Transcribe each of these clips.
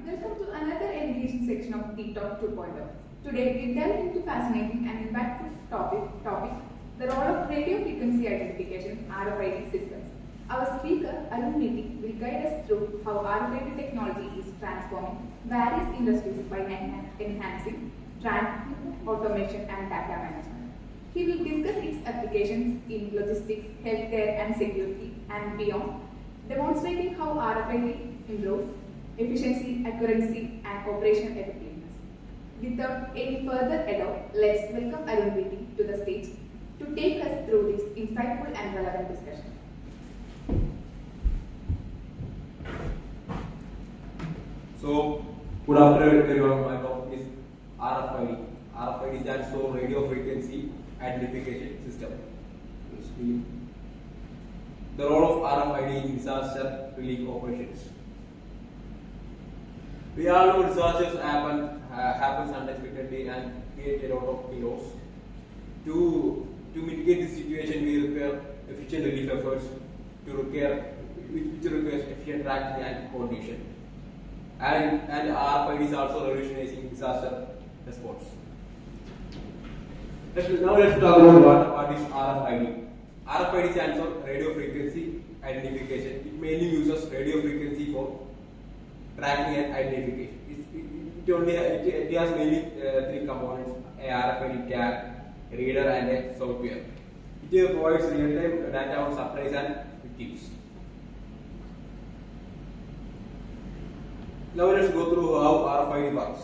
Welcome to another engaging section of Ditalk 2.0. Today we delve into fascinating and impactful topic, the role of radio frequency identification RFID systems. Our speaker Arun BT will guide us through how RFID technology is transforming various industries by enhancing tracking, automation and data management. He will discuss its applications in logistics, healthcare and security and beyond, demonstrating how RFID improves efficiency, accuracy and operational effectiveness. Without any further ado, let's welcome Arun BT to the stage to take us through this insightful and relevant discussion. So, good afternoon everyone. My topic is RFID. RFID stands for Radio-Frequency Identification System. The role of RFID in disaster relief operations. We all know disasters happens unexpectedly and create a lot of chaos. To mitigate this situation, we require efficient relief efforts which requires efficient tracking and coordination. And RFID is also revolutionizing disaster response. Now let's talk about what is RFID. RFID stands for Radio Frequency Identification. It mainly uses radio frequency for tracking and identification. It has mainly three components: a RFID tag, a reader, and a software. It provides real-time data on supplies and victims. Now let's go through how RFID works.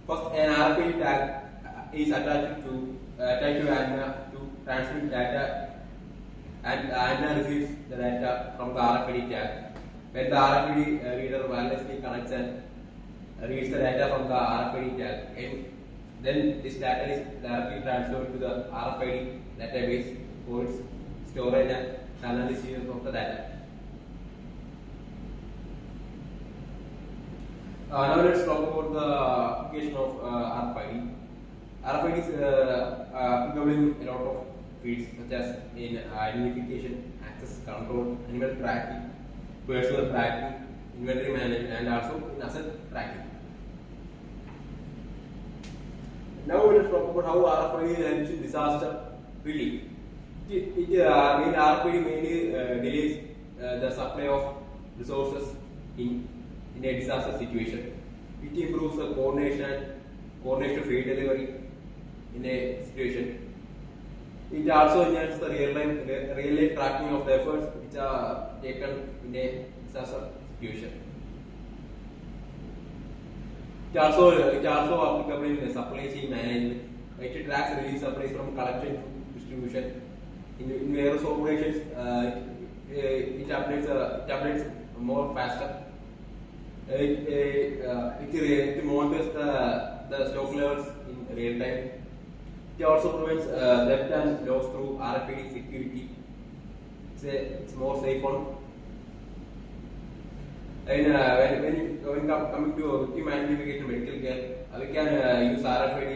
First, an RFID tag is attached to antenna to transmit data, and antenna receives the data from the RFID tag. When the RFID reader wirelessly connects and reads the data from the RFID tag, and then this data is directly transferred to the RFID database for its storage and analysis of the data. Now let's talk about the application of RFID. RFID is applicable in a lot of fields such as in identification, access control, animal tracking, personal tracking, inventory management, and also in asset tracking. Now let's talk about how RFID helps in disaster relief. RFID mainly delays the supply of resources in a disaster situation. It improves the coordination of aid delivery in a situation. It also enhances the real-life tracking of the efforts which are taken in a disaster situation. It also applicable in the supply chain management. It tracks relief supplies from collection to distribution. In various operations, it updates more faster. It monitors the stock levels in real time. It also prevents theft and loss through RFID security. It's more safe one. And when coming to victim identification medical care, we can use RFID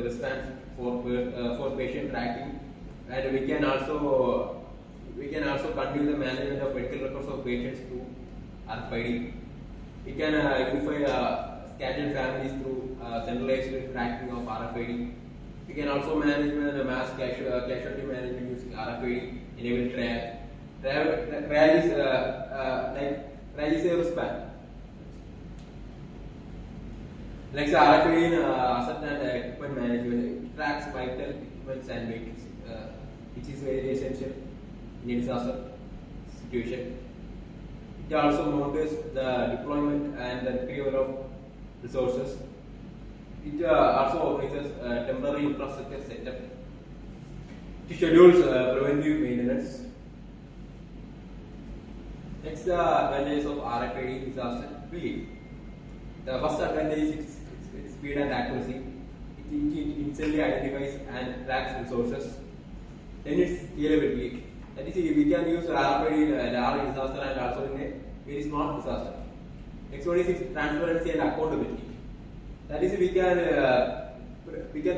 wristbands for patient tracking, and we can also continue the management of medical records of patients through RFID. We can unify scattered families through centralized tracking of RFID. We can also manage the mass casualty management using RFID, enable RAG is a wristband. Next, RFID in asset and equipment management. It tracks vital equipment and vehicles, which is very essential in a disaster situation. It also monitors the deployment and the retrieval of resources. It also organizes temporary infrastructure setup. It schedules preventive maintenance. Next, the advantages of RFID disaster relief. The first advantage is its speed and accuracy. It instantly identifies and tracks resources. Then its scalability. That is, we can use RFID in a large disaster and also in a very small disaster. Next one is its transparency and accountability. That is, we can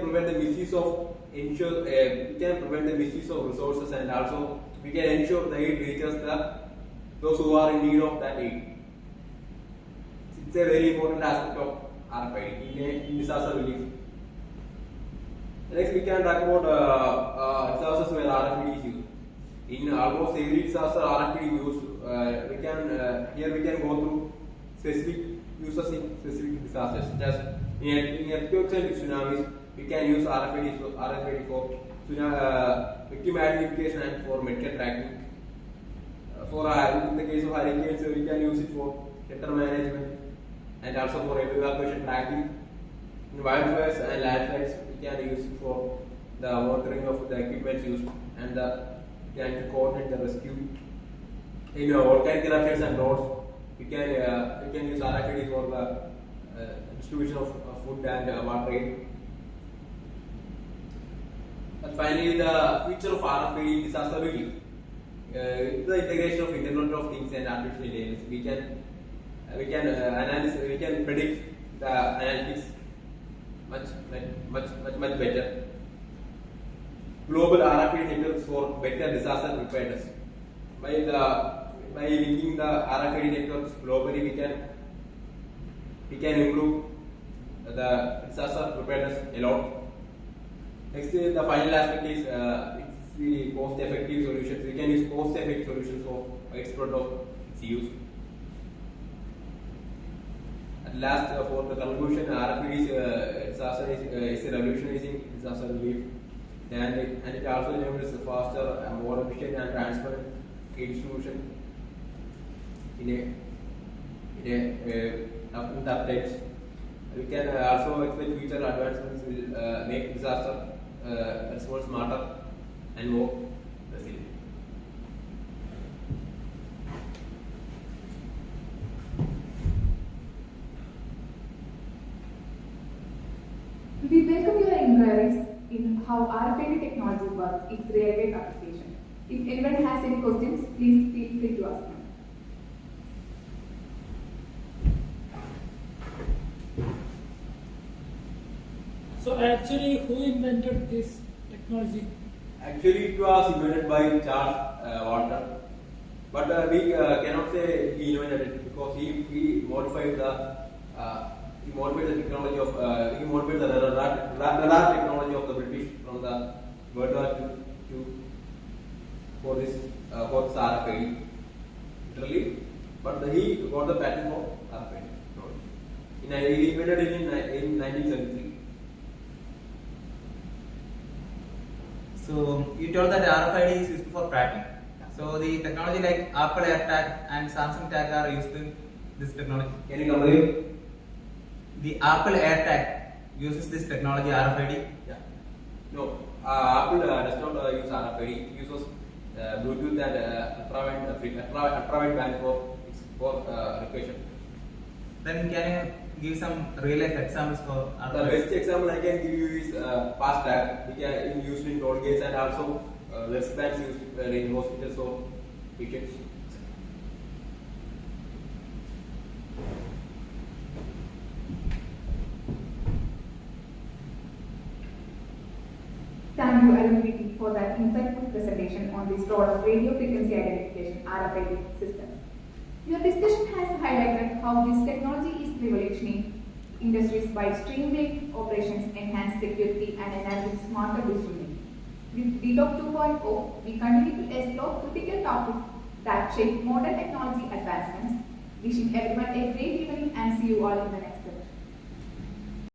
prevent the misuse of resources, and also we can ensure the aid reaches those who are in need of that aid. it's a very important aspect of RFID in disaster relief. Next, we can talk about disasters where RFID is used. In almost every disaster, RFID used. Here we can go through specific uses in specific disasters. Just in earthquakes and tsunamis, we can use RFID for victim identification and for medical tracking. In the case of hurricanes, we can use it for shelter management and also for evacuation tracking. In wildfires and landslides, we can use it for the monitoring of the equipment used and can coordinate the rescue. In volcanic eruptions and roads, we can use RFID for the distribution of food and water aid. And finally, the future of RFID disaster relief. With the integration of Internet of Things and artificial intelligence, we can predict the analytics much better. Global RFID networks for better disaster preparedness. By linking the RFID networks globally, we can improve the disaster preparedness a lot. Next, the final aspect is it's the cost-effective solutions. We can use cost-effective solutions for widespread of its use. At last, for the conclusion, RFID disaster is a revolutionizing disaster relief, and it also enables a faster and more efficient and transparent aid distribution in updates. We can also expect future advancements will make disaster response smarter and more resilient. We welcome your inquiries in how RFID technology works in real-life application. If anyone has any questions, please feel free to ask them. So actually, who invented this technology? Actually, it was invented by Charles Walter, but we cannot say he invented it because he modified the technology of the radar technology of the British from the World War II for this RFID, literally. But he got the patent for RFID. He invented it in 1973. So you told that RFID is used for tracking. So the technology like Apple AirTag and Samsung Tag are used in this technology. Can you come again? The Apple AirTag uses this technology RFID. Yeah. No, Apple does not use RFID. It uses Bluetooth and ultrawide band for location. Then can you give some real life examples for The RFID? best example I can give you is FastTag, which are used in toll gates and also wristbands used in hospitals or patients. Thank you, Arun BT, for that insightful presentation on this role of radio frequency identification RFID systems. Your discussion has highlighted how this technology is revolutionizing industries by streamlining operations, enhance security, and enabling smarter decision-making. With Ditalk 2.0, we continue to explore critical topics that shape modern technology advancements. Wishing everyone a great evening and see you all in the next